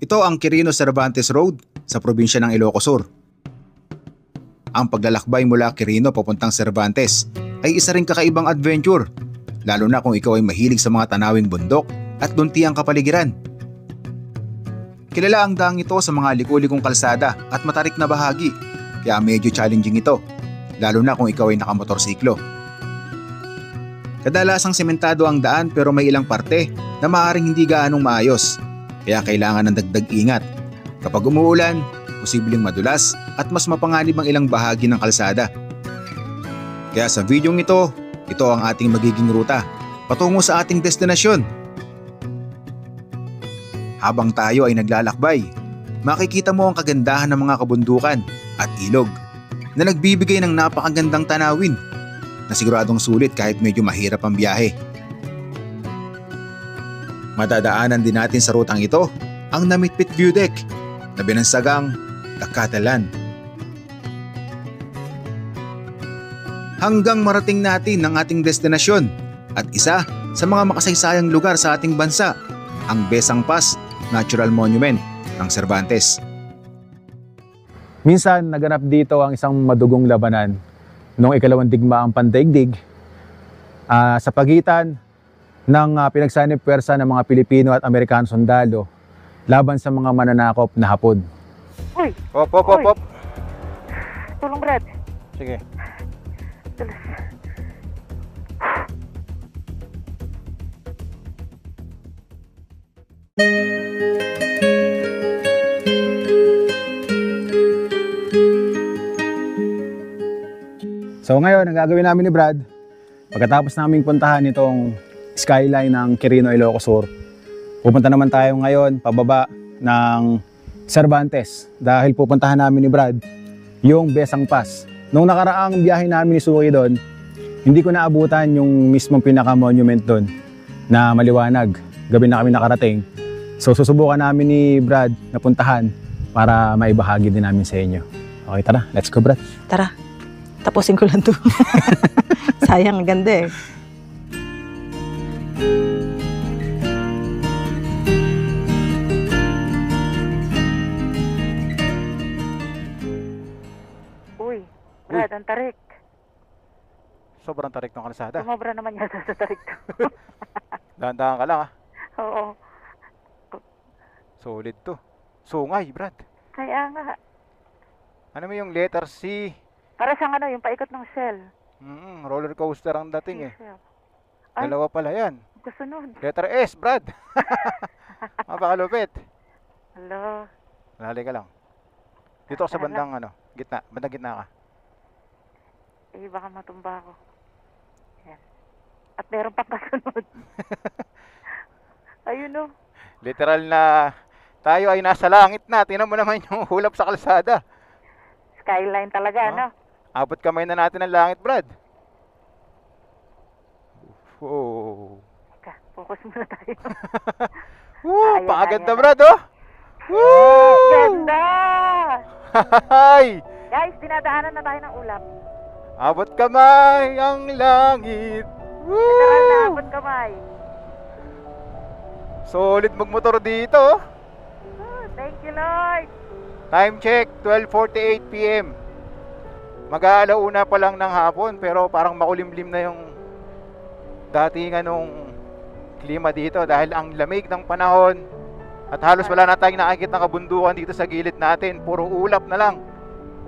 Ito ang Quirino Cervantes Road sa probinsya ng Ilocos Sur. Ang paglalakbay mula Quirino papuntang Cervantes ay isa ring kakaibang adventure, lalo na kung ikaw ay mahilig sa mga tanawing bundok at luntiang kapaligiran. Kilala ang daang ito sa mga liku-likong kalsada at matarik na bahagi, kaya medyo challenging ito, lalo na kung ikaw ay nakamotorsiklo. Kadalasang sementado ang daan pero may ilang parte na maaaring hindi gaanong maayos, kaya kailangan ng dagdag ingat. Kapag umuulan, posibleng madulas at mas mapanganib ang ilang bahagi ng kalsada. Kaya sa videong ito ang ating magiging ruta patungo sa ating destinasyon. Habang tayo ay naglalakbay, makikita mo ang kagandahan ng mga kabundukan at ilog na nagbibigay ng napakagandang tanawin na siguradong sulit kahit medyo mahirap ang biyahe. Madadaanan din natin sa rutang ito ang Namitpit View Deck na binansagang The Catalan. Hanggang marating natin ang ating destinasyon at isa sa mga makasaysayang lugar sa ating bansa, ang Besang Pass Natural Monument ng Cervantes. Minsan naganap dito ang isang madugong labanan noong ikalawang digmaang pandaigdig sa pagitan ng pinagsanib puwersa ng mga Pilipino at Amerikano sundalo laban sa mga mananakop na Hapon. Uy! Hop! Tulong, Brad. Sige. Tulas. So ngayon, ang gagawin namin ni Brad, pagkatapos naming puntahan itong skyline ng Quirino, Ilocos Sur, pupunta naman tayo ngayon pababa ng Cervantes dahil pupuntahan namin ni Brad yung Besang Pass. Nung nakaraang biyahe namin ni Suki doon, hindi ko naabutan yung mismong pinaka-monument doon na maliwanag. Gabi na kami nakarating. So susubukan namin ni Brad na puntahan para maibahagi din namin sa inyo. Okay, tara. Let's go, Brad. Tara. Tapusin ko lang to. Sayang, ganda eh. Uy, Brad, ang tarik. Sobrang tarik ng kalsada. Sumobra naman yata sa tarik to. Dahan-dahan ka lang, ha? Oo. Solid to. Sungay, Brad. Kaya nga. Ano mo yung letter C? Para siyang ano, yung paikot ng shell. Roller coaster ang dating eh. Shell. Ay. Dalawa pala yan. Kasunod. Letter S, Brad. Mapakalupit. Hello. Nalali ka lang. Dito ako sa bandang gitna. Bandang gitna ka. Eh, baka matumba ako. Yan. At meron pang kasunod. Ayun o. Literal na tayo ay nasa langit na. Tingnan mo naman yung hulap sa kalsada. Skyline talaga, no? Abot kamay na natin ang langit, Brad. Oh. Teka, focus muna tayo. Woo, pakaganda, Brad, oh. Woo! Ganda! Hay! Guys, dinadaanan na tayo ng ulap. Abot kamay ang langit. Woo! Literal na abot kamay. Solid magmotor dito, oh. Thank you, Lord. Time check, 12:48 PM. Mag-aalauna pa lang ng hapon pero parang makulimlim na yung dating klima dito dahil ang lamig ng panahon at halos wala na tayong nakikita ng kabundukan dito sa gilid natin. Puro ulap na lang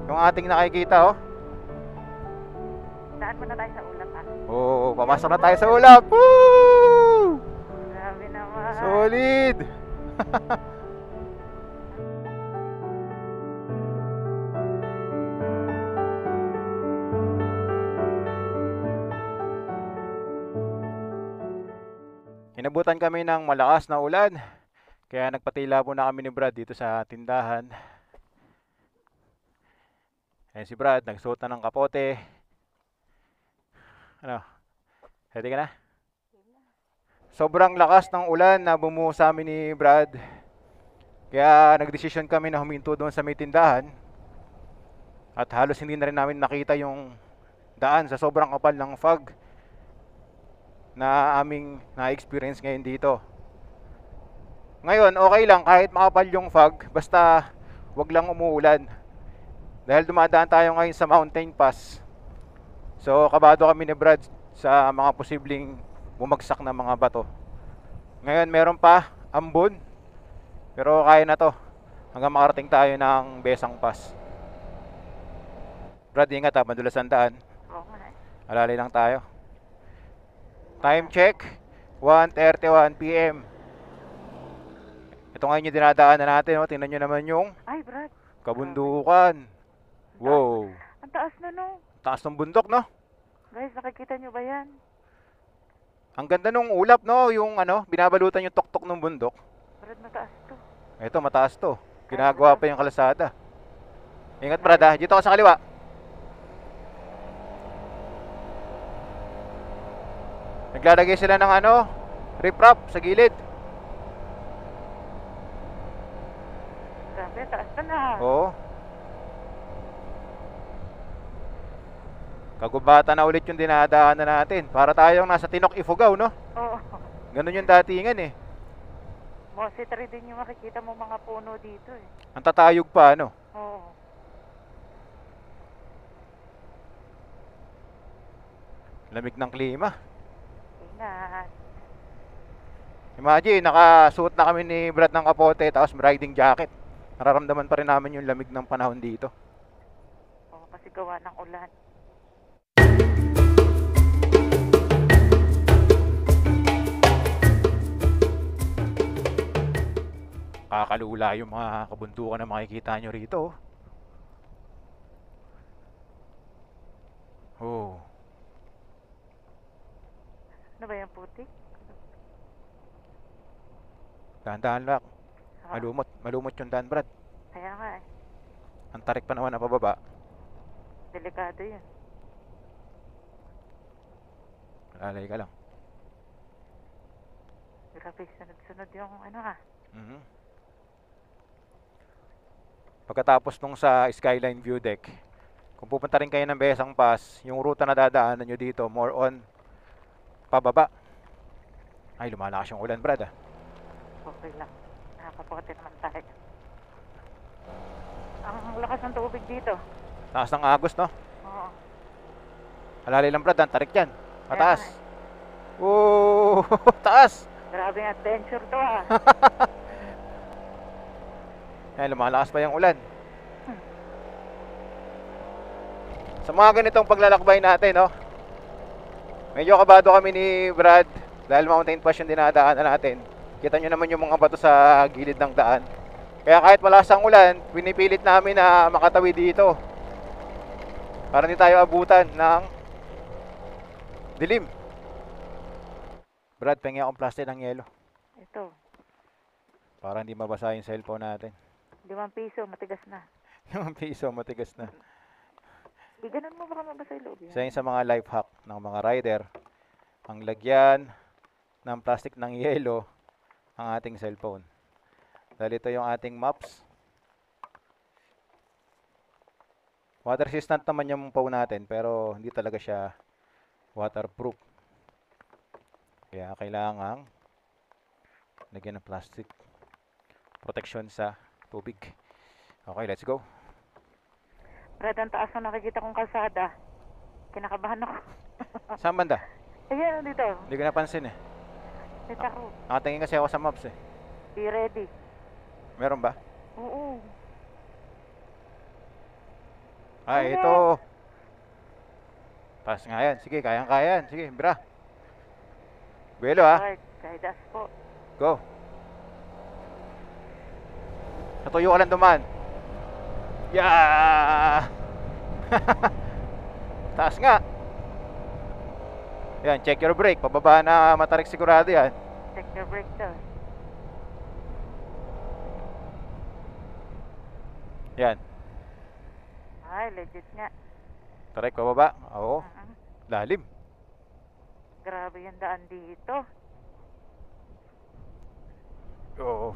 yung ating nakikita, oh. Daan muna tayo sa ulap, ha? Oo, papasok na tayo sa ulap. Woo! Grabe naman. Solid! Inabutan kami ng malakas na ulan, kaya nagpatila po na kami ni Brad dito sa tindahan. Ayan si Brad, nagsuot na ng kapote. Ano? Ready ka na? Sobrang lakas ng ulan na bumuho sa amin ni Brad. Kaya nagdesisyon kami na huminto doon sa may tindahan. At halos hindi na rin namin nakita yung daan sa sobrang kapal ng fog na aming na-experience ngayon dito. Ngayon, okay lang kahit makapal yung fog, basta wag lang umuulan. Dahil dumadaan tayo ngayon sa mountain pass. So, kabado kami ni Brad sa mga posibleng bumagsak na mga bato. Ngayon, meron pa ambon. Pero kaya na to hanggang makarating tayo ng Besang Pass. Brad, ingat ha, madulas ang daan. Oo nga eh. Alalay lang tayo. Time check, 1:31 PM. Ito ngayon yung dinadaanan natin. Oh. Tingnan nyo naman yung Ay, Brad. kabundukan. Wow. Ang taas na no. Taas ng bundok, no? Guys, nakikita nyo ba yan? Ang ganda nung ulap, no? Yung binabalutan yung tuktok ng bundok. Brad, mataas to. Ito, mataas to. Ginagawa pa yung kalsada. Ingat, Brad, ha? Dito ka sa kaliwa. Naglalagay sila ng riprap sa gilid. Grabe, taas na. Oo. Kagubatan na ulit yung dinadaanan natin. Para tayong nasa Tinok Ifugao, no? Oo. Ganun yung datingan eh. Mositary din yung makikita mo mga puno dito eh. Ang tatayog pa, ano? Oo. Lamig ng klima. Ingat. Imagine, nakasuot na kami ni Brad ng kapote tapos riding jacket. Nararamdaman pa rin namin yung lamig ng panahon dito. Oo, kasi gawa ng ulan. Kakalula yung mga kabundukan na makikita nyo rito. Oh. Ano ba yung putik? Dahan-dahan lang. Ah, Malumot yung daan, Brad. kaya nga eh. Ang tarik pa naman na pababa. Delikado yun. Lalay ka lang. Grabe, sunod-sunod yung Mhm. Pagkatapos nung sa Skyline View Deck, kung pupunta rin kayo ng Besang Pass, yung ruta na dadaanan nyo dito, more on pababa. Ay, lumalakas yung ulan, Brad, ah. Okay lang. Nakakapote naman tayo. Ang lakas ng tubig dito. Taas ng agos, no? Oo. Alalay lang, Brad, ang tarik yan. Mataas. Kaya Oo, taas. Grabe ang adventure to ah. Ay, lumalakas pa yung ulan. Sa mga ganitong paglalakbay natin, no? Medyo kabado kami ni Brad dahil mountain pass yung dinadaanan natin. Kita nyo naman yung mga bato sa gilid ng daan. Kaya kahit malakas ang ulan, pinipilit namin na makatawid dito. Para hindi tayo abutan ng dilim. Brad, pengi akong plastic ng yelo. Ito, Para hindi mabasa yung cellphone natin. 5 piso, matigas na. Yung piso, matigas na. Di ganun mo baka mabasa yung loob yan. Isa yun sa mga life hack ng mga rider. Ang lagyan ng plastic ng yelo ang ating cellphone. Dahil ito yung ating maps. Water resistant naman yung phone natin pero hindi talaga siya waterproof. Kaya kailangan lagyan ng plastic protection sa tubig. Okay, let's go. Brad, ang taas na nakikita kong kalsada. Kinakabahan ako. Saan banda? Ayan, dito. Hindi ko napansin eh. Dito ako. Nakatingin kasi ako sa maps eh. Be ready. Meron ba? Oo. Ay, ito. Taas nga yan. Sige, kayang-kaya yan. Sige, bra. Buelo ha. Lord, guide us po. Go. Natuyo ka lang duman. Yeah! Taas nga. Yan, check your brake. Pababa na matarik sigurado yan. Check your brake daw. Yan. Ay, legit nga. Tarik pababa. Oo. Mhm. Lalim. Grabe yung daan dito. Oo.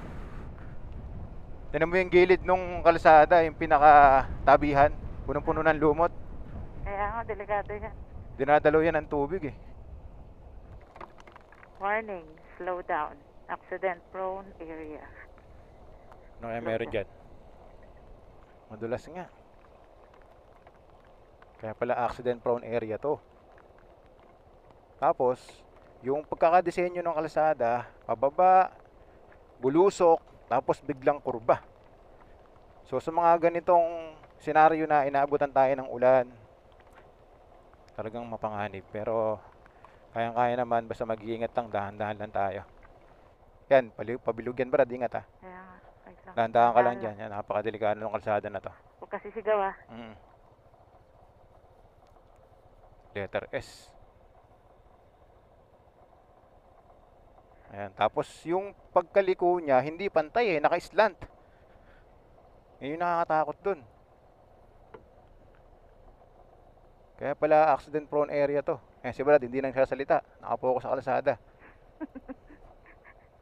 Tinan mo yung gilid nung kalsada, yung pinaka-tabihan. Punong-puno ng lumot. Kaya nga, delikado yan. Dinadalo yan ng tubig eh. Warning, slow down. Accident-prone area. Ano kaya meron dyan? Madulas nga. Kaya pala accident-prone area to. Tapos, yung pagkakadesenyo ng kalsada, pababa, bulusok, tapos biglang kurba. So sa mga ganitong senaryo na inaabutan tayo ng ulan, talagang mapanganib. Pero kayang-kaya naman, basta mag-iingat lang, dahan-dahan lang tayo. Yan, pabilog yan Brad, ingat ha. Kaya nga, wait lang. Dahan-dahan ka lang dyan, yan, napakadelikado ng kalsada na to. Huwag kasi sigaw ah. Letter S. Ayan, tapos yung pagkaliko niya, hindi pantay naka-slant. Yun yung nakakatakot dun. Kaya pala accident prone area to. Si Brad, hindi nang sasalita. Nakapokus sa kalsada.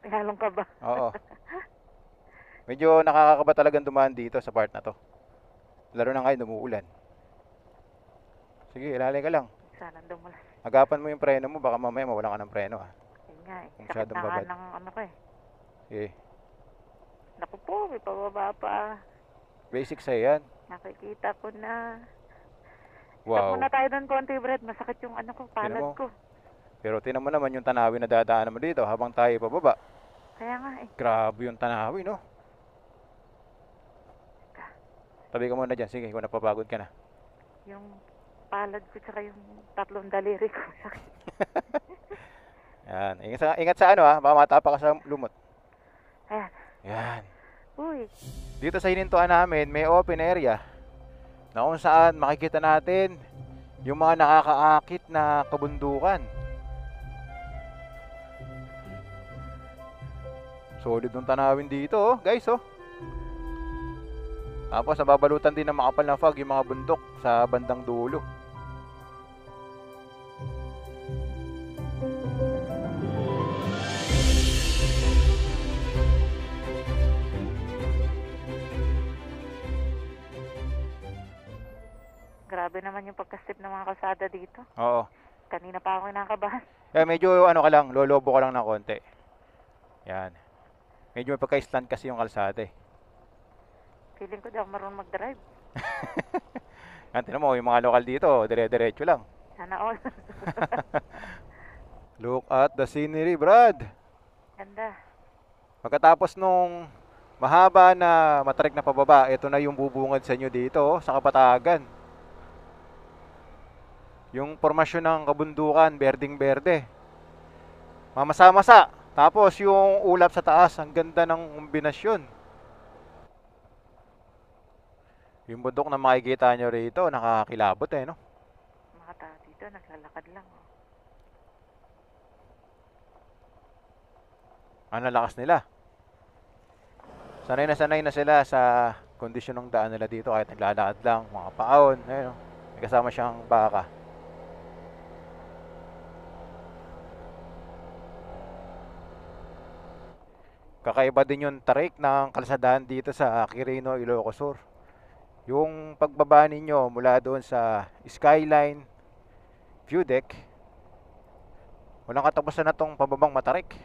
Halong ka ba? Oo. Medyo nakakakaba talagang dumaan dito sa part na to. Lalo na ngayon, umuulan. Sige, ilalay ka lang. Sana dumulas. Agapan mo yung preno mo, baka mamaya mawalan ka ng preno ah. Yun nga eh. Kung Sakit masyadong na nga babad. ng ano ko eh. Sige, Naku po, may pababa pa. basic sa'yo yan. Nakikita ko na. Stop Wow. muna tayo doon konti, Brad. Masakit yung ano ko, palad mo? ko. Pero tinan mo naman yung tanawin na dadaanan mo dito habang tayo pababa. Kaya nga eh. Grabe yung tanawin, no? Tabi ka muna dyan. Sige, kung napapagod ka na. Yung palad ko tsaka yung tatlong daliri ko. Sakit. Yan. Ingat sa ano baka matapa ka sa lumot. Ayan. Yan. Uy. Dito sa hinintuan namin, may open area na kung saan makikita natin yung mga nakakaakit na kabundukan. Solid ng tanawin dito, guys, Tapos nababalutan din ng makapal na fog yung mga bundok sa bandang dulo. Grabe naman yung pagkastip ng mga kalsada dito. Oo. Kanina pa ako kinakabahan. Kaya medyo ano ka lang, lolobo ka lang ng konti. Yan. Medyo may pagka-slant kasi yung kalsada Feeling ko di ako marunong mag-drive. Yan, tinan mo, yung mga lokal dito, dire-diretso lang. Sana all. Look at the scenery, Brad. Ganda. Pagkatapos nung mahaba na matarik na pababa, ito na yung bubungad sa inyo dito, sa Kapatagan. Yung formasyon ng kabundukan, berdeng-berde. Mamasa-masa. Tapos yung ulap sa taas, ang ganda ng kombinasyon. Yung bundok na makikita nyo rito, nakakilabot no? Mga tao dito, naglalakad lang. Ang lakas nila. Sanay na sila sa kondisyon ng daan nila dito kahit naglalakad lang, mga paon. Ayun, may kasama siyang baka. Kakaiba din yung tarik ng kalsadahan dito sa Quirino, Ilocos Sur. Yung pagbaba ninyo mula doon sa skyline view deck, walang katapusan na tong pababang matarik.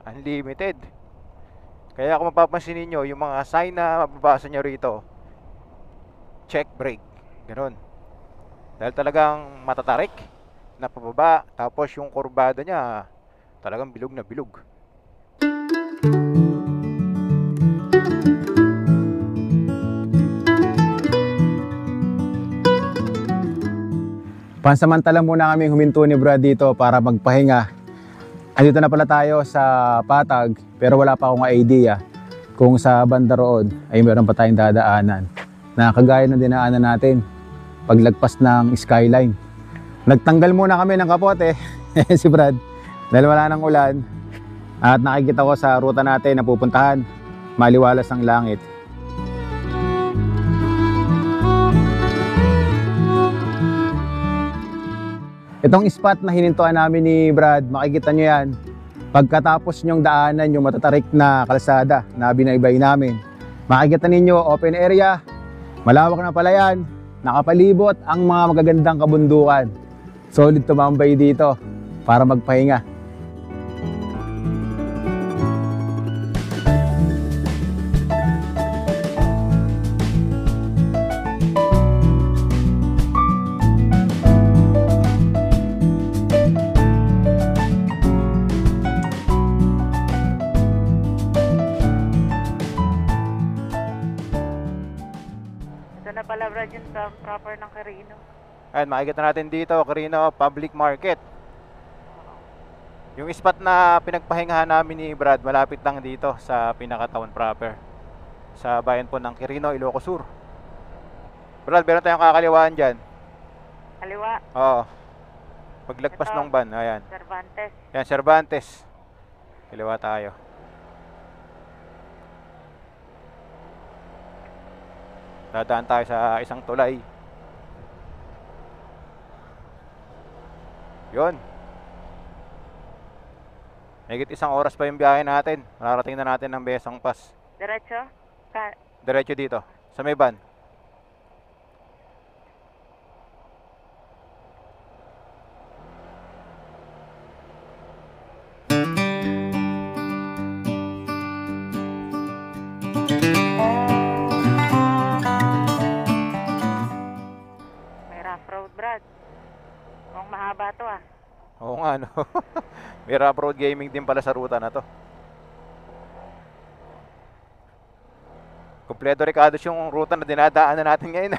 Unlimited. Kaya kung mapapansin ninyo, yung mga sign na mababasa nyo rito, check brake. Ganon. Dahil talagang matatarik na pababa, tapos yung kurbada niya talagang bilog na bilog. Pansamantala muna kami huminto ni Brad dito para magpahinga. Andito na pala tayo sa Patag, pero wala pa akong idea kung sa banda roon ay meron pa tayong dadaanan na kagaya ng dinaanan natin paglagpas ng skyline. Nagtanggal muna kami ng kapote si Brad dahil wala nang ulan at nakikita ko sa ruta natin na pupuntahan, maliwalas ang langit. Itong spot na hinintuan namin ni Brad, makikita nyo yan. Pagkatapos nyong daanan yung matatarik na kalsada na binaybay namin, makikita ninyo open area, malawak na pala yan, nakapalibot ang mga magagandang kabundukan. Solid tumambay dito para magpahinga. pala, Brad, yun sa proper ng Carino. Ayan, makikita natin dito, Carino Public Market. Yung spot na pinagpahingahan namin ni Brad, malapit lang dito sa pinaka-town proper. Sa bayan po ng Quirino, Ilocos Sur. Brad, meron tayong kakaliwaan dyan. Kaliwa, Oo. Paglagpas Ito. ng van, ayan. Cervantes. Yan, Cervantes. Kaliwa tayo. Dadaan tayo sa isang tulay. Yun. Higit isang oras pa yung biyahe natin. Mararating na natin ng Besang Pass. Diretso? Diretso dito, sa may van. May rough road, Brad. Mukhang mahaba to ah. Oo nga, no? May rough road gaming din pala sa ruta na to. Kompleto Ricardos yung ruta na dinadaanan natin ngayon.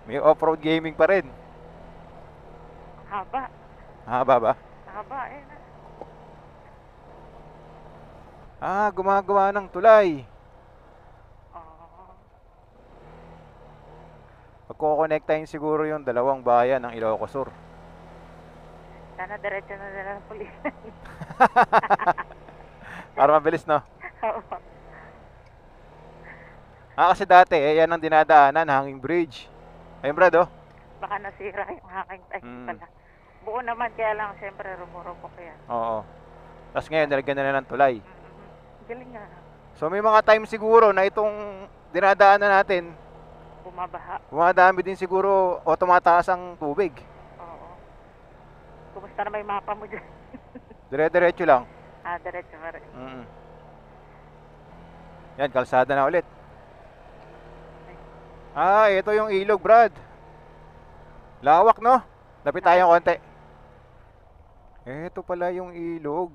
May off-road gaming pa rin. Haba. Haba ba? Haba eh. Gumagawa ng tulay. Oo. Pagkukonektahin siguro yung dalawang bayan ng Ilocos Sur. Sana diretso na nila ng pulis. Para mabilis, no? Oo. Kasi dati, yan ang dinadaanan, hanging bridge. Ayun, Brad, oh. Baka nasira yung aking time Mm. pala. Buo naman, kaya lang siyempre rumurupok yan. Oo. Tapos ngayon, nilagyan na ng tulay. Galing nga. So may mga time siguro na itong dinadaanan natin, Bumabaha. dumadami din siguro o tumataas ang tubig. Oo. Kumusta na may mapa mo dyan? Dire-diretso lang. Diretso pa rin. Yan, kalsada na ulit. Ito yung ilog, Brad. Lawak, no? Lapit tayong konti. Ito pala yung ilog.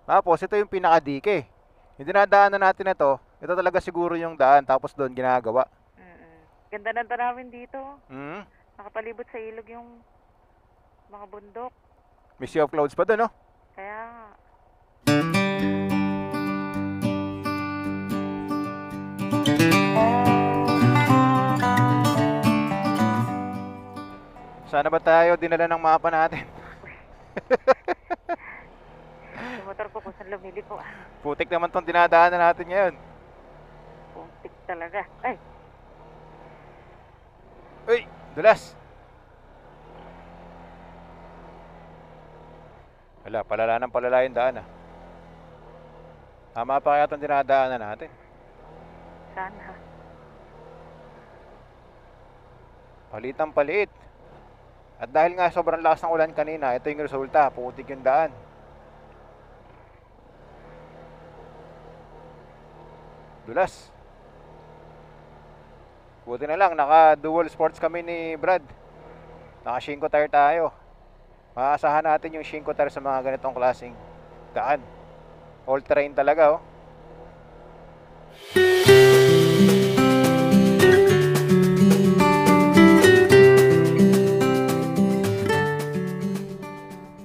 Tapos, ito yung pinakadike. Yung dinadaanan natin na to, ito talaga siguro yung daan. Tapos doon ginagawa. Ganda ng tanawin dito. Mm. Nakapalibot sa ilog yung mga bundok. May sea of clouds pa doon, no? Kaya Sana ba tayo dinala ng mapa natin? yung motor ko kung saan lumili ko. Putik naman tong dinadaanan natin ngayon. Puntik talaga. Ay, Uy, dulas. Wala, palala ng palala yung daan, ah. Tama pa kaya itong dinadaanan natin. sana. Palitang palit. At dahil nga sobrang lakas ng ulan kanina, ito yung resulta, putik yung daan. Dulas. Buti na lang, naka dual sports kami ni Brad. Naka 5 tire tayo. Maasahan natin yung 5 tire sa mga ganitong klaseng daan. All terrain talaga, oh.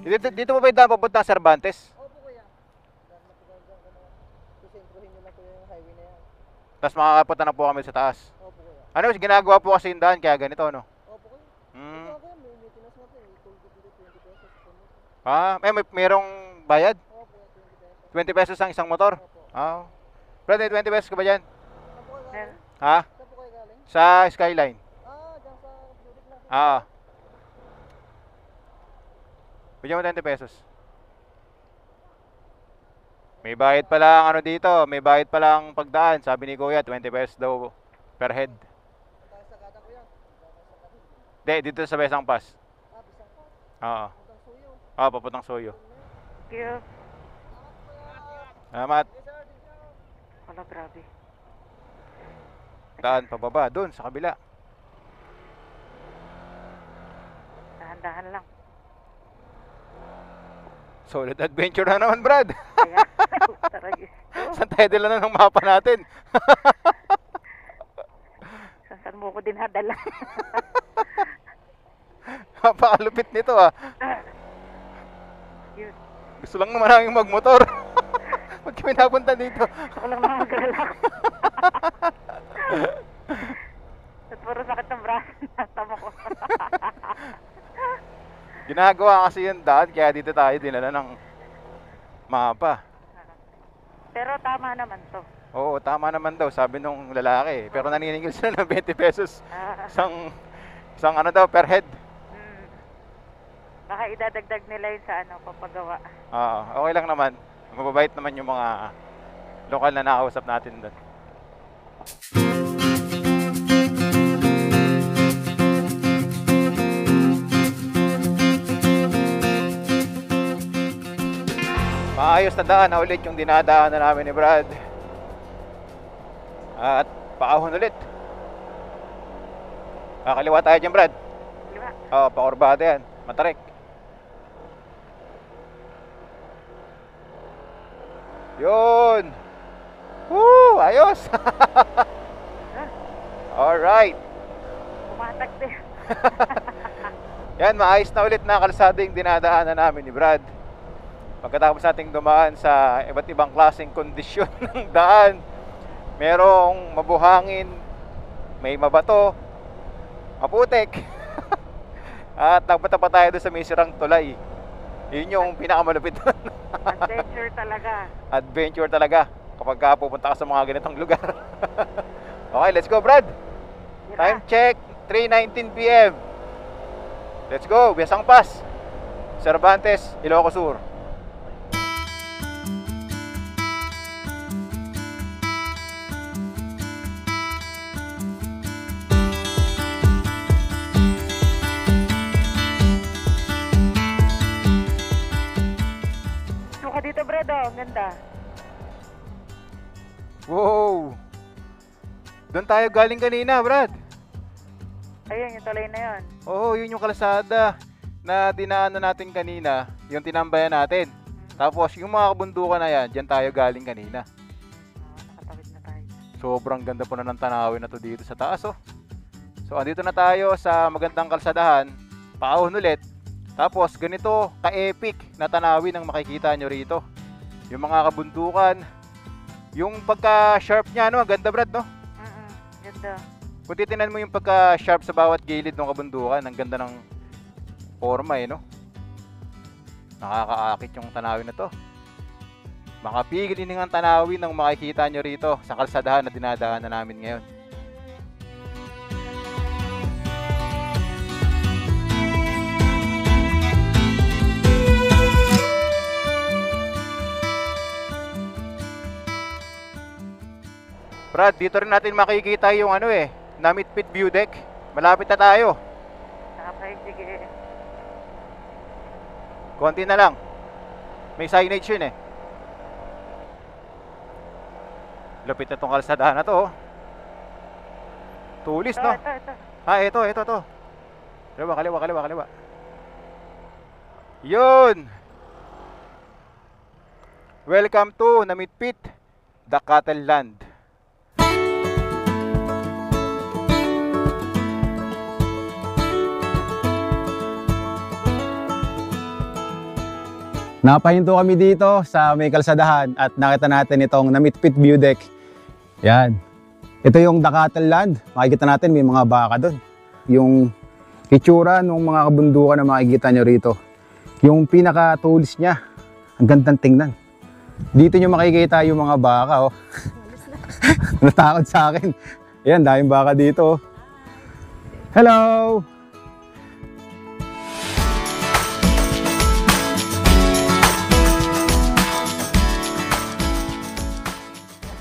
Dito mo ba yung daan papunta sa Cervantes? Opo kuya. Napupunta ko na. Susentruhin nyo lang kuya yung highway na yan. Tapos makakapunta na po kami sa taas. Opo kuya. Ano, ginagawa po kasi yung daan, kaya ganito, no? Opo kuya. Hmm. Ito kuya, may maintenance nga po eh. Toll gate dito, 20 pesos. per motor. Merong bayad? Opo kuya, 20 pesos. 20 pesos ang isang motor? Opo. Brad, may 20 pesos ka ba dyan? Saan po kayo Meron. galing? Ha? Saan po kayo galing? Sa Skyline? Dyan sa Budik lang po. Bigyan mo 20 pesos. May bayad pa lang ano dito, may bayad pa lang pagdaan. Sabi ni Kuya, 20 pesos daw per head. Tayo sa kada kuya. Tayo sa kada. Hindi, dito sa Besang Pass. Bisang po. Oo. Hanggang suyo. Papuntang Soyo. Thank you. Salamat. Yes sir, thank you. Wala, grabe. Daan pababa, doon sa kabila. Dahan-dahan lang. Solid adventure na naman, Brad. Kaya, taragis ko. Saan tayo dala ng mapa natin? Saan mo ko din hadala? Napakalupit nito ah. Yun. Gusto lang naman namin magmotor. Pag kami napunta dito. Ako lang naman maglalak. At puro sakit ng braso. Tama ko. Ginagawa kasi yung daan, kaya dito tayo dinala ng mapa. Pero tama naman to. Oo, tama naman daw, sabi nung lalaki. Pero naniningil sila ng 20 pesos. Isang ano daw, per head. Baka idadagdag nila yun sa ano, papagawa. Okay lang naman. Mababait naman yung mga lokal na nakausap natin doon. Maayos na daan na ulit yung dinadaanan namin ni Brad. At paahon ulit. Kaliwa tayo dyan, Brad. Diba? Oo, pakurbada yan. Matarik. Yun! Woo! Ayos! Alright. Pumatak din. Yan, maayos na ulit na kalsada yung dinadaanan namin ni Brad. Pagkatapos nating dumaan sa iba't ibang klaseng kondisyon ng daan, merong mabuhangin, may mabato, maputik, at nagpunta pa tayo doon sa may sirang tulay. Yun yung pinakamalupit doon. Adventure talaga. Adventure talaga kapag pupunta ka sa mga ganitong lugar. Okay, let's go, Brad. Time check, 3:19 PM. Let's go, Biasang Pass, Cervantes, Ilocos Sur. Suka dito, Brad, oh. Ang ganda. Wow! Doon tayo galing kanina, Brad. Ayun, yung tulay na yun. Oo, yun yung kalsada na dinaanan natin kanina, yung tinambayan natin. Tapos yung mga kabundukan na yan, dyan tayo galing kanina. Nakatawid na tayo. Sobrang ganda po na ng tanawin na to dito sa taas, oh. So andito na tayo sa magandang kalsadahan, paahon ulit. Tapos ganito ka-epic na tanawin ang makikita nyo rito. Yung mga kabundukan, yung pagka-sharp niya, no? Ang ganda, Brad, no? Ganda. Kung titinan mo yung pagka-sharp sa bawat gilid ng kabundukan, ang ganda ng forma, no? Nakakaakit yung tanawin na to. Makapigil din ang tanawin ng makikita nyo rito sa kalsadahan na dinadaanan namin ngayon. Brad, dito rin natin makikita yung Namit Pit View Deck. Malapit na tayo. Okay, sige. Konti na lang. May signage yun eh. Lupit na tong kalsadahan na to, oh. Tulis, no? Ito. Ito. Kaliwa. Yun! Welcome to Namit Pit, the Cattle Land. Napahinto kami dito sa may kalsadahan at nakita natin itong Namit Pit View Deck. Yan. Ito yung The Cattle Land. Makikita natin may mga baka doon. Yung itsura ng mga kabundukan na makikita nyo rito. Yung pinaka-tools niya. Ang gandang tingnan. Dito nyo makikita yung mga baka. Oh. Natakot sa akin. Yan, daming baka dito. Hello!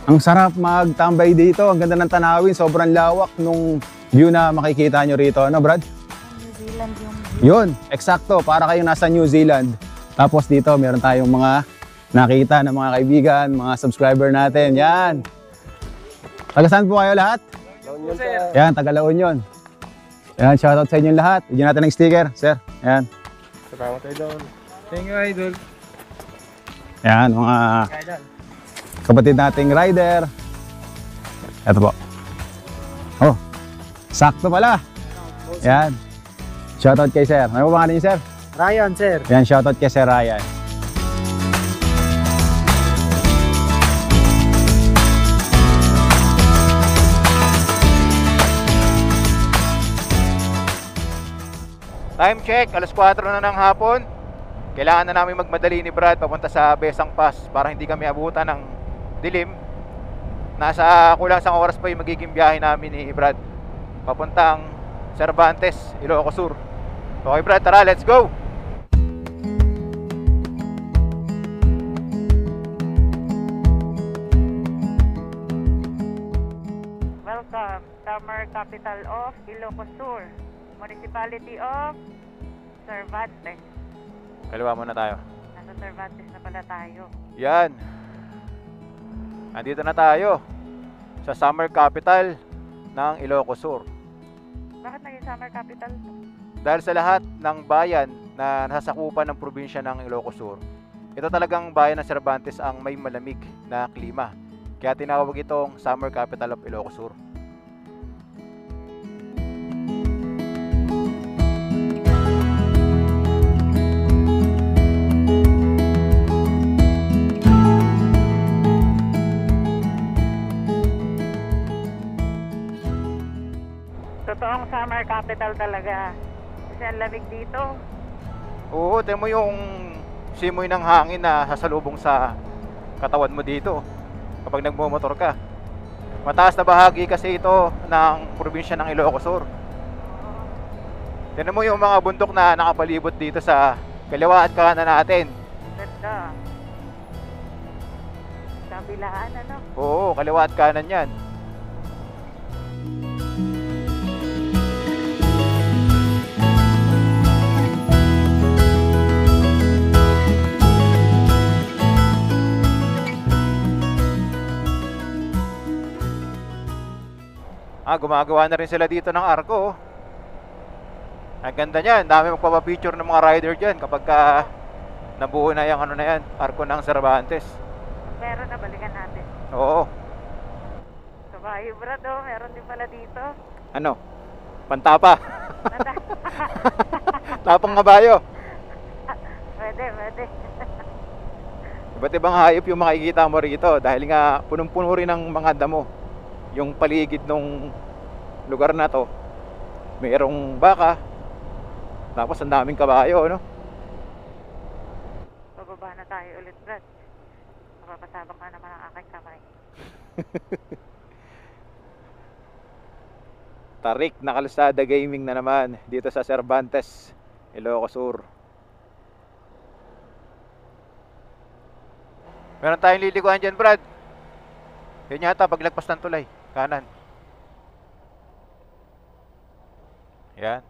Ang sarap magtambay dito. Ang ganda ng tanawin. Sobrang lawak nung view na makikita nyo rito. Ano, Brad? New Zealand yung view. Yun, eksakto. Para kayong nasa New Zealand. Tapos dito, meron tayong mga nakita ng mga kaibigan, mga subscriber natin. Yan. Taga saan po kayo lahat? La Union, sir. Yan, taga La Union. Yan, shoutout sa inyong lahat. Bigyan natin ng sticker, sir. Yan. Salamat, idol. Thank you, idol. Yan, mga kapatid nating rider. Ito po. Oh, sakto pala. Yan. Shoutout kay sir. Ano po pangalan niyo, sir? Ryan, sir. Yan, shoutout kay Sir Ryan. Time check, alas 4 na ng hapon. Kailangan na namin magmadali ni Brad papunta sa Besang Pass para hindi kami abutan ng dilim. Nasa kulang isang oras pa yung magiging biyahe namin ni Brad papuntang Cervantes, Ilocos Sur. Okay Brad, tara, let's go! Welcome, summer capital of Ilocos Sur, Municipality of Cervantes. Kaliwa muna tayo. Nasa Cervantes na pala tayo. Yan. Andito na tayo sa summer capital ng Ilocos Sur. Bakit naging summer capital to? Dahil sa lahat ng bayan na nasasakupan ng probinsya ng Ilocos Sur, ito talagang bayan ng Cervantes ang may malamig na klima. Kaya tinawag itong summer capital of Ilocos Sur. Totoong summer capital talaga. Kasi ang lamig dito. Oo, tingnan mo yung simoy ng hangin na sasalubong sa katawan mo dito kapag nagmumotor ka. Mataas na bahagi kasi ito ng probinsya ng Ilocos Sur. Tingnan mo yung mga bundok na nakapalibot dito sa kaliwa at kanan natin. Ganda. Kabilaan, ano? Oo, kaliwa at kanan yan. Gumagawa na rin sila dito ng arko. Ang ganda niyan, dami magpapapicture ng mga rider dyan kapag nabuo na yung ano na yan, arko ng Cervantes. Meron na, balikan natin. Oo. Kabayo, Brad, oh. Meron din pala dito. Ano? Pantapa. Tapang kabayo. Pwede, pwede. Iba't ibang hayop yung makikita mo rito dahil nga punong-puno rin ng mga damo yung paligid ng lugar na to. Mayroong baka, tapos ang daming kabayo, no? Bababa na tayo ulit, Brad. Mapapasabak na naman ang aking kamay. Tarik na kalsada gaming na naman dito sa Cervantes, Ilocos Sur. Meron tayong liliguan dyan, Brad. Yan yata paglagpas ng tulay, kanan. Yan.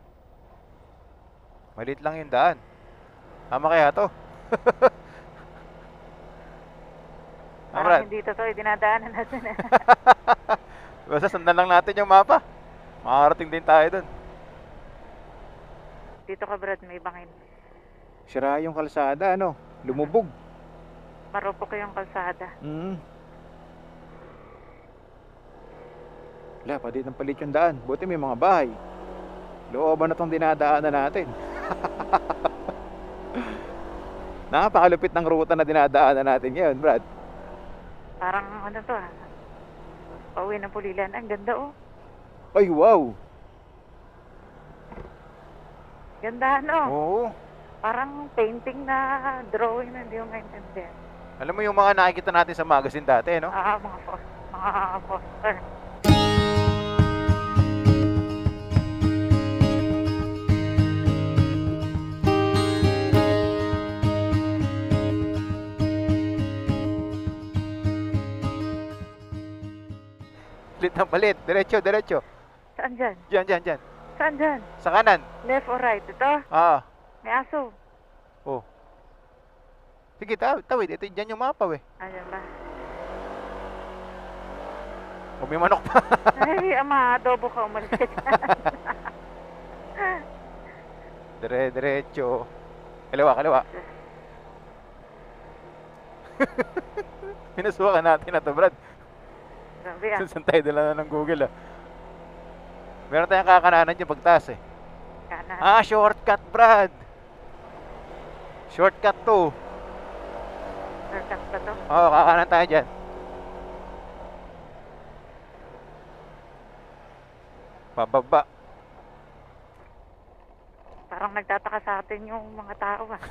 Maliit lang yung daan. Tama kaya to? Parang hindi totoo, dinadaanan natin. Basta sundan lang natin yung mapa. Makakarating din tayo dun. Dito ka, Brad, may bangin. Sira yung kalsada, ano? Lumubog. Marupok yung kalsada. Wala, pa din ng palit yung daan. Buti may mga bahay. Looban na itong dinadaanan natin. Napakalupit ng ruta na dinadaanan natin ngayon, Brad. Parang ano to, pauwi ng Pulilan. Ang ganda, oh. Ay, wow! Ganda, no? Oo. Parang painting na drawing na hindi mo maintindihan. Alam mo yung mga nakikita natin sa magazine dati, no? Mga poster. Palit ng palit. Diretso, diretso. Saan dyan? Diyan. Saan dyan? Sa kanan. Left or right? Ito? Ah. May aso. Oh. Sige, tawid. Ito dyan yung mapa, we. Ayan ba? O may manok pa. Ay, ama, adobo ka, umalis ka dyan. Diretso. Kaliwa. Pinasukan natin na to, Brad. Grabe ah. Saan tayo dala ng Google, ah. Meron tayong kakananan dyan pagtaas, eh. Kanan. Shortcut, Brad. Shortcut to. Shortcut pa to. Oo, kakanan tayo dyan. Pababa. Parang nagtataka sa atin yung mga tao ah.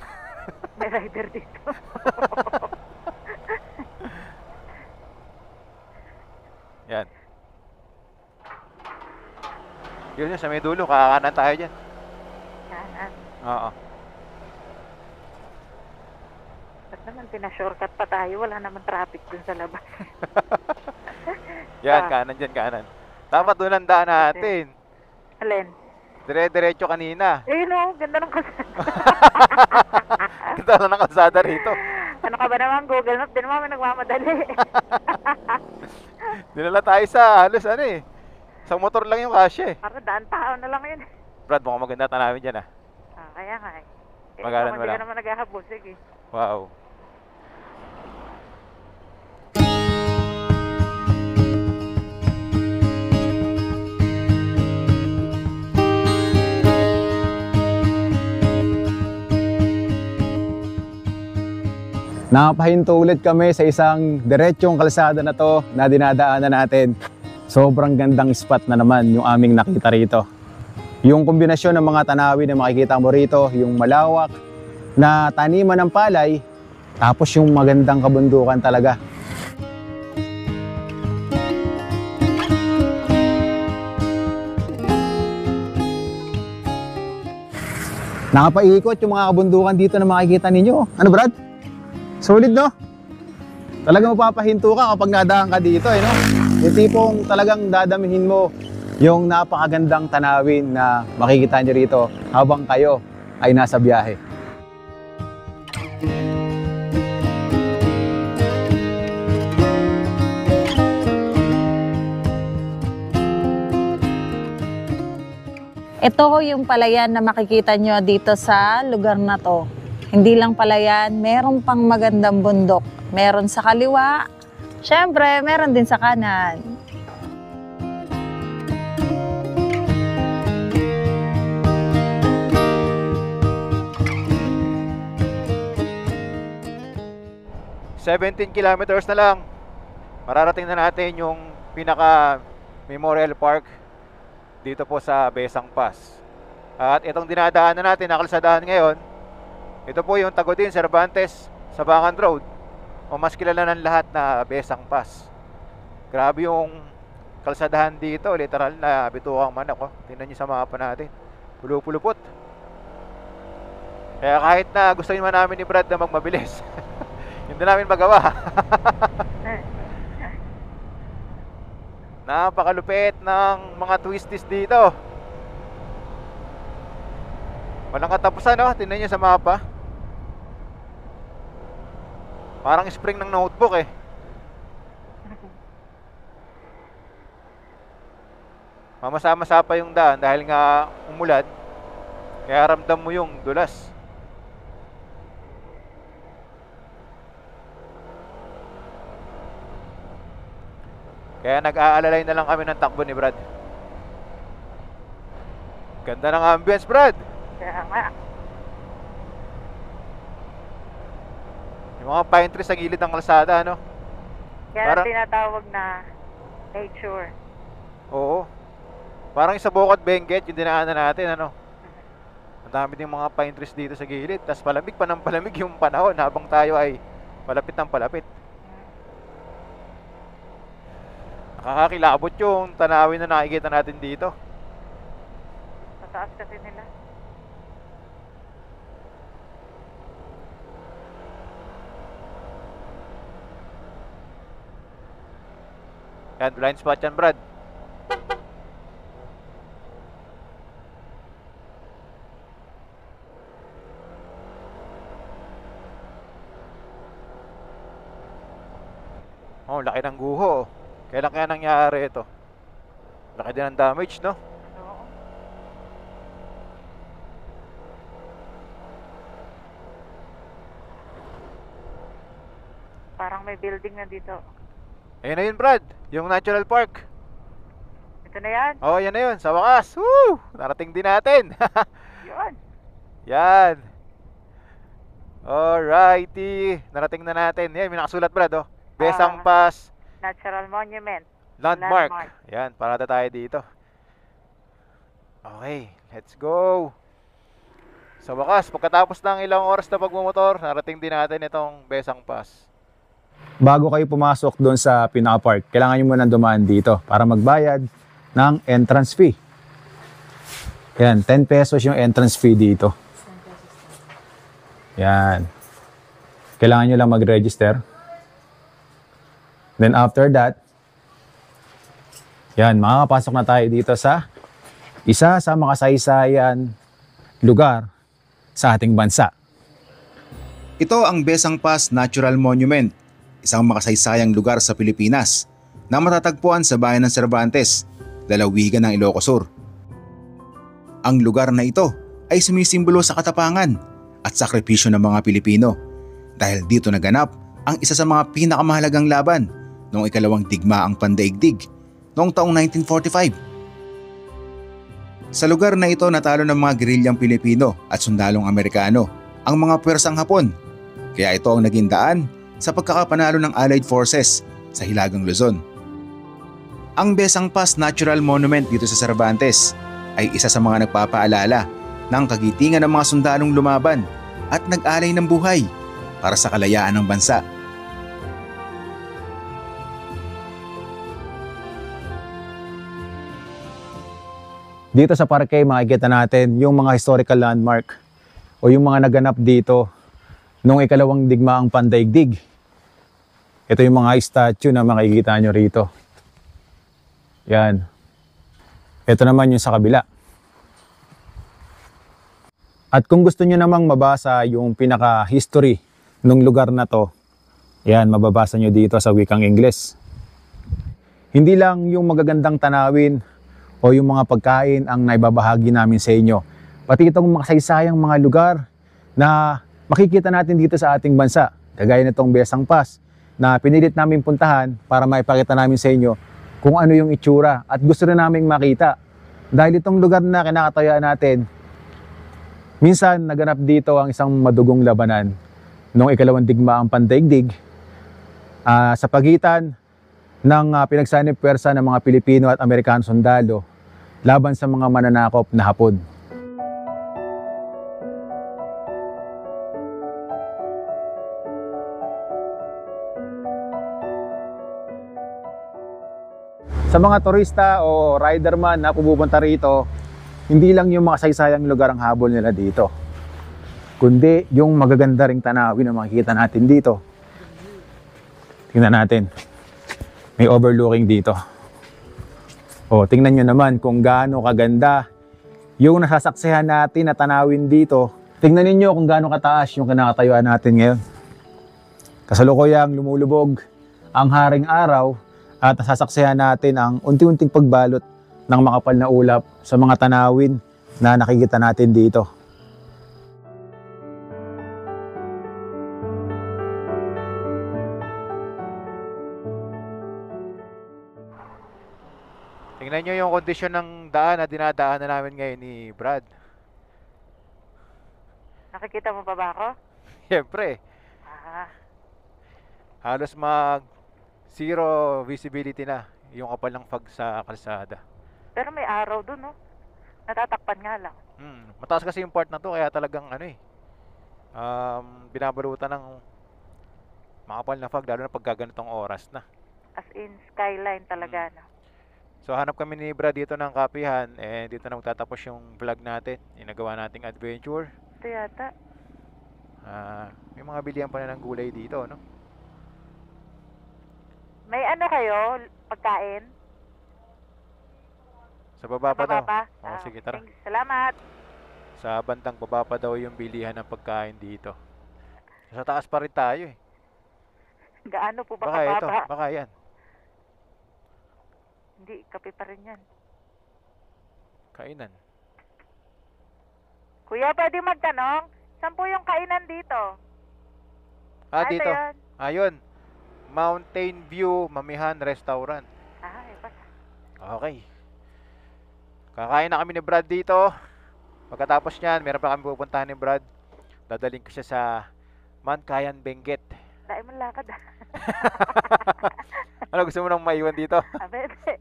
May rider dito. Yan. Yun yun, sa may dulo, kakanan tayo dyan. Kanan. Oo. Ba't naman pinashortcut pa tayo? Wala naman traffic dun sa labas. Yan, Ah. kanan dyan, kanan. Dapat doon ang daan natin. Alin? Dire-diretso kanina. Ayun o, ganda ng kalsada. Ganda lang ng kalsada rito. Ano ka ba naman, Google Map? Di naman kami nagmamadali. Dinala tayo sa halos ano eh. Sa motor lang yung kasya eh. Para daan tao na lang yun. Brad, mukhang maganda tanawin dyan ah. Kaya nga eh. Magalan mo Hindi lang. ka naman naghahabol. Sige. Wow. Nakapahinto ulit kami sa isang diretsyong kalsada na to na dinadaanan natin. Sobrang gandang spot na naman yung aming nakita rito. Yung kombinasyon ng mga tanawin na makikita mo rito, yung malawak na taniman ng palay, tapos yung magandang kabundukan talaga. Nakapaikot yung mga kabundukan dito na makikita ninyo. Ano, Brad? Solid, no? Talagang mapapahinto ka kapag nadaan ka dito, eh, no? Yung tipong talagang dadamihin mo yung napakagandang tanawin na makikita nyo rito habang kayo ay nasa biyahe. Ito yung palayan na makikita nyo dito sa lugar na to. Hindi lang palayan, meron pang magandang bundok. Meron sa kaliwa, syempre meron din sa kanan. $17 kilometers na lang. Mararating na natin yung pinaka Memorial Park dito po sa Besang Pass. At itong dinadaanan natin na kalsadahan ngayon, ito po yung Tagodin, Cervantes, Sabangan Road, o mas kilala ng lahat na Besang Pass. Grabe yung kalsadahan dito, literal na bitukang manok. Oh. Tingnan nyo sa mapa natin, pulupulupot. Kaya kahit na gusto naman namin ni Brad na magmabilis, hindi namin magawa. Napakalupit ng mga twisties dito. Walang katapusan, no? Tingnan nyo sa mapa. Parang spring ng notebook eh. Mamasa-masa pa yung daan dahil nga umulan. Kaya ramdam mo yung dulas. Kaya nag-aalalay na lang kami ng takbo ni Brad. Ganda ng ambience, Brad. Kaya nga. Yung mga pine trees sa gilid ng kalsada, ano? Kaya Para- tinatawag na nature. Oo. Parang sa Bukod Benguet, yung dinaanan natin, ano? Ang dami din mga pine trees dito sa gilid. Tapos palamig pa ng palamig yung panahon habang tayo ay palapit ng palapit. Nakakakilabot yung tanawin na nakikita natin dito. Mataas kasi nila. Yan, blind spot yan, Brad. Oh, laki ng guho. Kailan kaya nangyari ito? Laki din ng damage, no? Oo. Parang may building na dito. Ayun na yun, Brad. Yung Natural Park. Ito na yan. Oh, yan na yun. Sa wakas. Woo! Narating din natin. Yun. Yan. Alrighty. Narating na natin. Yan, may nakasulat, Brad, oh. Besang Pass Natural Monument. Landmark. Landmark. Yan, parada tayo dito. Okay, let's go. Sa wakas, pagkatapos ng ilang oras na pagmumotor, narating din natin itong Besang Pass. Bago kayo pumasok doon sa pinaka-park, kailangan nyo muna dumaan dito para magbayad ng entrance fee. Yan, 10 pesos yung entrance fee dito. Yan. Kailangan nyo lang mag-register. Then after that, yan, makakapasok na tayo dito sa isa sa makasaysayan lugar sa ating bansa. Ito ang Besang Pass Natural Monument, isang makasaysayang lugar sa Pilipinas na matatagpuan sa bayan ng Cervantes, lalawigan ng Ilocos Sur. Ang lugar na ito ay sumisimbolo sa katapangan at sakripisyo ng mga Pilipino dahil dito naganap ang isa sa mga pinakamahalagang laban noong ikalawang digmaang pandaigdig noong taong 1945. Sa lugar na ito natalo ng mga gerilyang Pilipino at sundalong Amerikano ang mga pwersang Hapon, kaya ito ang naging daan sa pagkakapanalo ng Allied Forces sa Hilagang Luzon. Ang Besang Pass Natural Monument dito sa Cervantes ay isa sa mga nagpapaalala ng kagitingan ng mga sundalong lumaban at nag-alay ng buhay para sa kalayaan ng bansa. Dito sa parke, makikita natin yung mga historical landmark o yung mga naganap dito noong ikalawang digmaang pandaigdig. Ito yung mga statue na makikita nyo rito. Yan. Ito naman yung sa kabila. At kung gusto nyo namang mabasa yung pinaka-history ng lugar na to, yan, mababasa nyo dito sa wikang Ingles. Hindi lang yung magagandang tanawin o yung mga pagkain ang naibabahagi namin sa inyo, pati itong makasaysayang mga lugar na makikita natin dito sa ating bansa, kagaya nitong Besang Pass na pinilit namin puntahan para maipakita namin sa inyo kung ano yung itsura at gusto rin naming makita. Dahil itong lugar na kinakatayaan natin, minsan naganap dito ang isang madugong labanan noong ikalawang digmaang pandaigdig sa pagitan ng pinagsanib pwersa ng mga Pilipino at Amerikano sundalo laban sa mga mananakop na Hapon. Sa mga turista o rider man na pupunta rito, hindi lang yung makasaysayang lugar ang habol nila dito, kundi yung magaganda ring tanawin na makikita natin dito. Tingnan natin. May overlooking dito. O, tingnan nyo naman kung gaano kaganda yung nasasaksihan natin na tanawin dito. Tingnan ninyo kung gaano kataas yung kinakatayuan natin ngayon. Kasalukuyang lumulubog ang haring araw at nasasaksihan natin ang unti-unting pagbalot ng makapal na ulap sa mga tanawin na nakikita natin dito. Tingnan nyo yung kondisyon ng daan na dinadaanan namin ngayon ni Brad. Nakikita mo pa ba ako? Siyempre, Ah, halos mag zero visibility na yung kapal ng fog sa kalsada. pero may araw dun, no? Natatakpan nga lang. Mataas kasi yung part na to, kaya talagang binabalutan ng makapal na fog, lalo na pagkaganitong oras na. As in, skyline talaga, no? So hanap kami ni Brad dito ng kapihan, and dito na magtatapos yung vlog natin, yung nagawa nating adventure. Ito yata. May mga bilihan pa na ng gulay dito, no? May ano kayo, pagkain? Sa baba pa Sa daw. baba? Oo, sige, tara. Thanks. Salamat. Sa bandang baba pa daw yung bilihan ng pagkain dito. Sa taas pa rin tayo eh. Gaano po ba Baka ito, kababa? baka yan. Hindi, kape pa rin yan. Kainan. Kuya, pwede magtanong? Saan po yung kainan dito? Dito. Ito yun. Ayun. Mountain View Mamihan Restaurant. Iba. Okay. Kakain na kami ni Brad dito. Pagkatapos niyan, meron pa kami pupuntahan ni Brad. Dadaling ko siya sa Mankayan Benguet. Dahil mo lakad. Ano gusto mo nang maiwan dito? Pwede.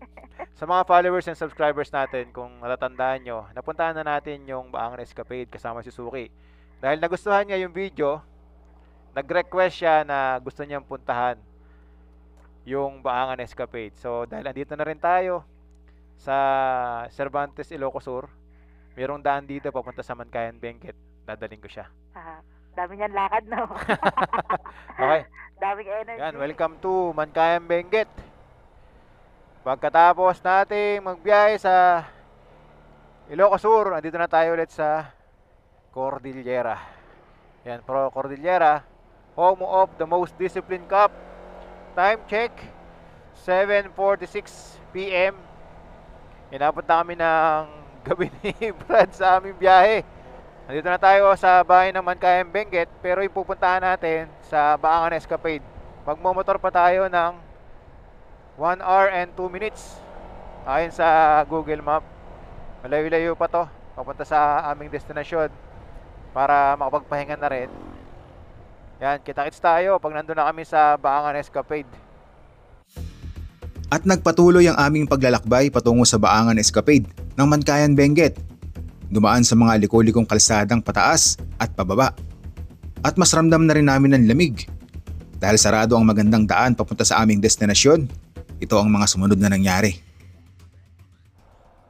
Sa mga followers and subscribers natin, kung natatandaan nyo, napuntahan na natin yung Baangan Escapade kasama si Suki. Dahil nagustuhan niya yung video, nag-request siya na gusto niyang puntahan yung Baangan Escapade. So dahil andito na rin tayo sa Cervantes, Ilocos Sur, mayroong daan dito papunta sa Mankayan Benguet. Dadaling ko siya. Dami niyan lakad, no? Okay. Daming energy. Yan, welcome to Mankayan Benguet. Pagkatapos nating magbiyahe sa Ilocos Sur, andito na tayo ulit sa Cordillera. Yan, Pro Cordillera, home of the most disciplined cop. Time check, 7:46 PM. Inabot na kami ng gabi ni Brad sa aming biyahe. Nandito na tayo sa bahay ng Mankayan Benguet, pero yung pupuntahan natin sa Baangan Escapade. Magmomotor pa tayo ng 1 hour and 2 minutes ayon sa Google Map. Malayo-layo pa to papunta sa aming destinasyon para makapagpahinga na rin. Yan, kita-kits tayo pag nandun na kami sa Baangan Escapade. At nagpatuloy ang aming paglalakbay patungo sa Baangan Escapade ng Mankayan Benguet. Dumaan sa mga liko-likong kalsadang pataas at pababa. At mas ramdam na rin namin ang lamig. Dahil sarado ang magandang daan papunta sa aming destinasyon, ito ang mga sumunod na nangyari.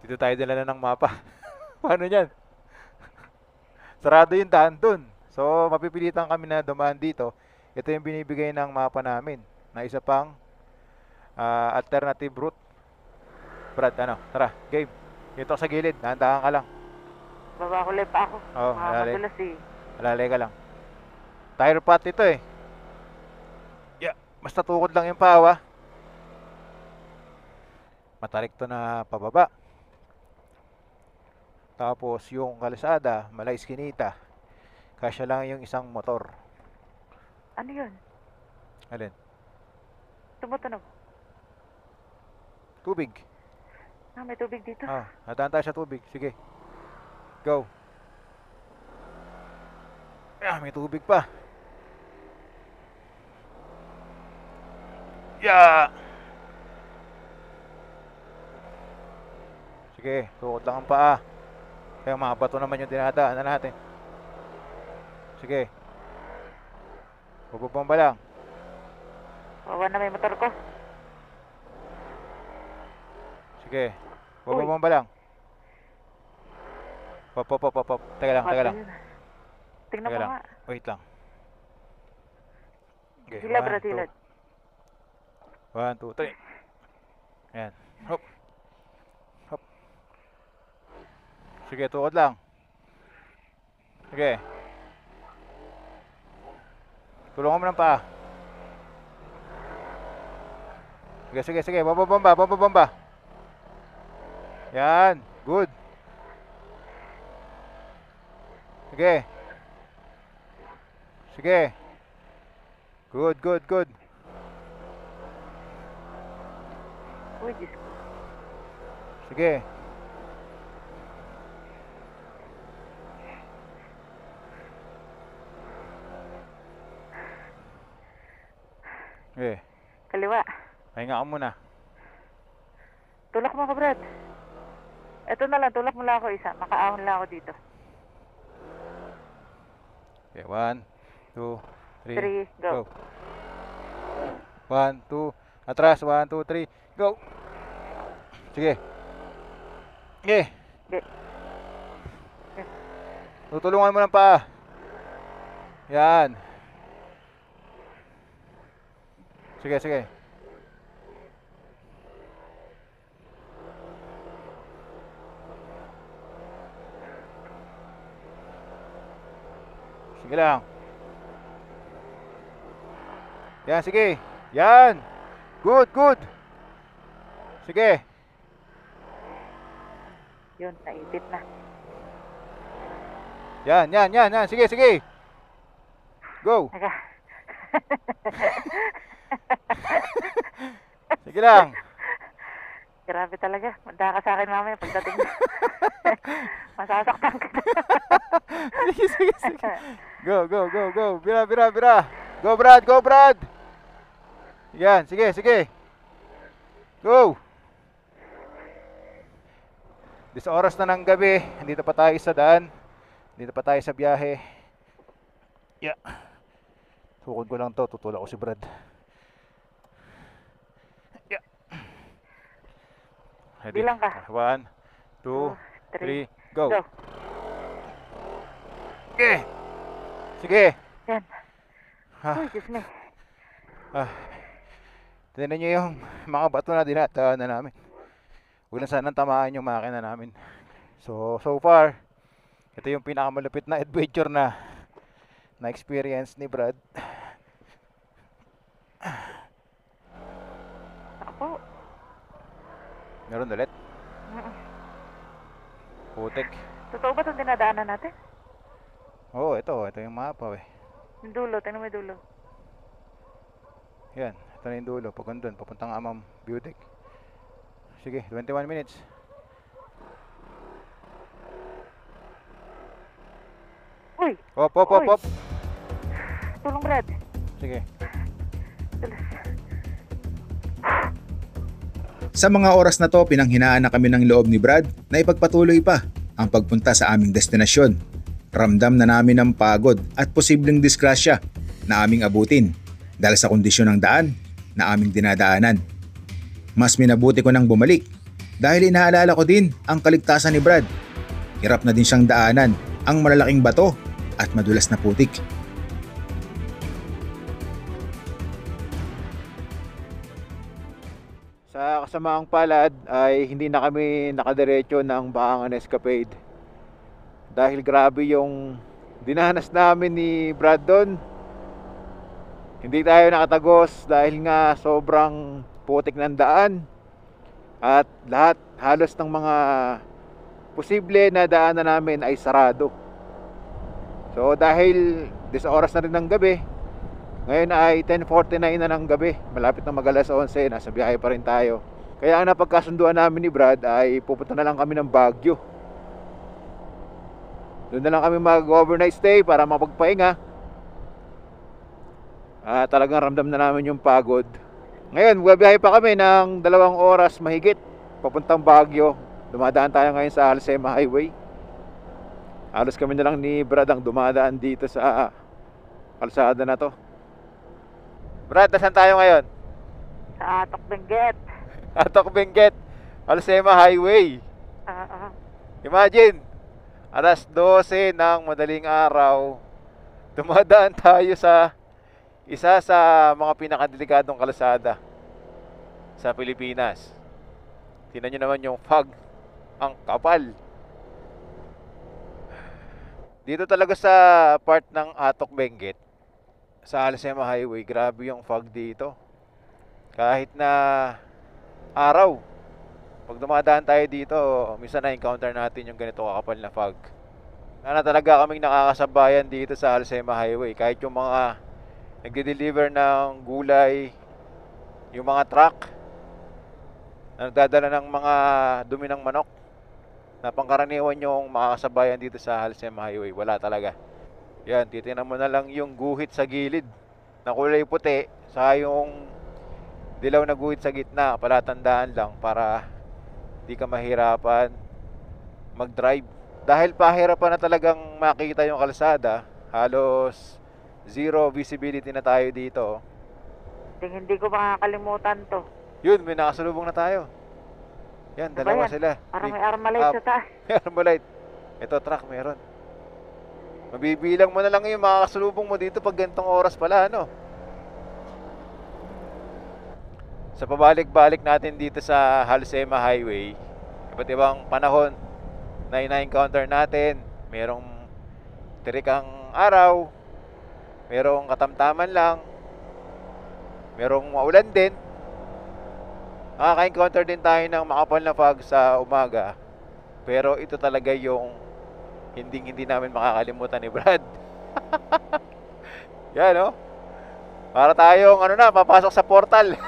Dito tayo dala ng mapa. Paano yan? Sarado yung daan dun. So mapipilitan kami na dumaan dito. Ito yung binibigay ng mapa namin na isa pang alternative route. Brad, ano? Tara, game. Dito sa gilid, dahan-dahan ka lang. Baba ko pa ako. Oo, Madulas eh. Alalay ka lang. Tire pot ito eh. Yeah, basta tukod lang yung pawa. Matarik to na pababa. Tapos yung kalsada, malay iskinita. Kasya lang yung isang motor. Ano yun? Alin? Tumutunog. Tubig. May tubig dito. Nadaan tayo sa tubig. Sige. Go. May tubig pa. Yeah. Sige, tukod lang ang paa. Kaya mga bato naman yung dinadaanan natin. Sige. Bububamba lang. Wawa na may motor ko. Sige. Bububamba lang. Pop. Teka lang. Tingnan Teka mo lang. nga. Wait lang. Okay, Sila, Brasilad. 1, 2, 3. Ayan. Hop. Sige, tukod lang. Sige. Tulungan mo ng paa. Sige. Bababa. Yan. Good. Sige. Good. Uy, Diyos ko. Sige. Kaliwa. Pahinga ka muna. Tulak mo ako, Brad. Ito na lang, tulak mo lang ako isa. Makaahon lang ako dito. Okay, 1, 2, 3, 3, go. 1, 2, atras, 1, 2, 3, go. Sige. Okay. Tutulungan mo ng paa. Yan. Sige. Sige lang. Yan, sige. Yan. Good. Sige. Yun, naipit na. Yan. Sige. Go. Teka. Sige lang. Grabe talaga. Manda ka sa akin mamaya pagdating mo. Masasaktan ka. Sige, sige, sige. Go, go, go, go. Bira, bira, bira. Go, Brad, go, Brad. Yan, sige, sige. Go. 10 oras na ng gabi. Dito pa tayo sa daan. Dito pa tayo sa biyahe. Yeah. Tukod ko lang to. Tutulak ko si Brad. Yeah. Ready? Bilang ka. 1, 2, 3, go. Go. Sige. Sige. Yan. Ah. Uy, Diyos me. Tignan nyo yung mga bato na dinadaan na namin. Huwag lang sanang tamaan yung makina namin. So far, ito yung pinakamalupit na adventure na experience ni Brad. Ako. Meron ulit? Mm-mm. Putik. Totoo ba itong dinadaanan natin? Oo, ito yung mapa eh. Yung dulo, tingnan mo yung dulo. Yan, ito na yung dulo. Pag andun, papuntang Amam Beautic. Sige, 21 minutes. Uy! Hop, hop, hop, Uy. hop. Tulong, Brad. Sige. Tulos. Sa mga oras na to, pinanghinaan na kami ng loob ni Brad na ipagpatuloy pa ang pagpunta sa aming destinasyon. Ramdam na namin ang pagod at posibleng disgrasya na aming abutin dahil sa kondisyon ng daan na aming dinadaanan. Mas minabuti ko nang bumalik dahil inaalala ko din ang kaligtasan ni Brad. Hirap na din siyang daanan ang malalaking bato at madulas na putik. Sa kasamaang palad ay hindi na kami nakadiretso ng Baangan Escapade. Dahil grabe yung dinanas namin ni Brad doon. Hindi tayo nakatagos dahil nga sobrang putik ng daan. At lahat halos ng mga posible na daanan namin ay sarado. So dahil 10 oras na rin ng gabi, ngayon ay 10:49 na ng gabi. Malapit na mag-alas 11, nasa biyahe pa rin tayo. Kaya ang napagkasunduan namin ni Brad ay pupunta na lang kami ng Baguio. Doon na lang kami mag-overnight stay para mapagpahinga. Talagang ramdam na namin yung pagod. Ngayon, bumabiyahe pa kami ng 2 oras mahigit papuntang Baguio. Dumadaan tayo ngayon sa Alsema Highway. Halos kami na lang ni Brad ang dumadaan dito sa kalsada na to. Brad, nasan tayo ngayon? Sa Atok Benguet. Atok Benguet, Alsema Highway. Imagine, alas 12 ng madaling araw, dumadaan tayo sa isa sa mga pinakadelikadong kalsada sa Pilipinas. Tingnan nyo naman yung fog, ang kapal. Dito talaga sa part ng Atok Benguet, sa Alsema Highway, grabe yung fog dito. Kahit na araw, pag dumadaan tayo dito, minsan na-encounter natin yung ganito kakapal na fog. Na talaga kaming nakakasabayan dito sa Alsema Highway. Kahit yung mga nagde-deliver ng gulay, yung mga truck na nagdadala ng mga dumi ng manok, na pangkaraniwan yung makakasabayan dito sa Alsema Highway. Wala talaga. Yan, titingnan mo na lang yung guhit sa gilid na kulay puti, saka yung dilaw na guhit sa gitna. Palatandaan lang para di ka mahirapan mag-drive. Dahil pahirapan na talagang makita yung kalsada, halos zero visibility na tayo dito. Hindi ko makakalimutan to. Yun, may nakasalubong na tayo. Yan, Ano ba dalawa yan? sila. Parang may Armalite sa taas. May Armalite. Ito, truck, meron. Mabibilang mo na lang yung makakasalubong mo dito pag ganitong oras pala, ano? Sa pabalik-balik natin dito sa Alsema Highway, iba't ibang panahon na ina-encounter natin. Merong tirikang araw, merong katamtaman lang, merong maulan din. Nakaka-encounter din tayo ng makapal na fog sa umaga. Pero ito talaga yung hindi namin makakalimutan ni Brad. Yan, no? Para tayong ano na, papasok sa portal.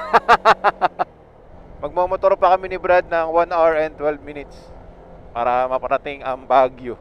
Magmamotor pa kami ni Brad ng 1 hour and 12 minutes para maparating ang Baguio.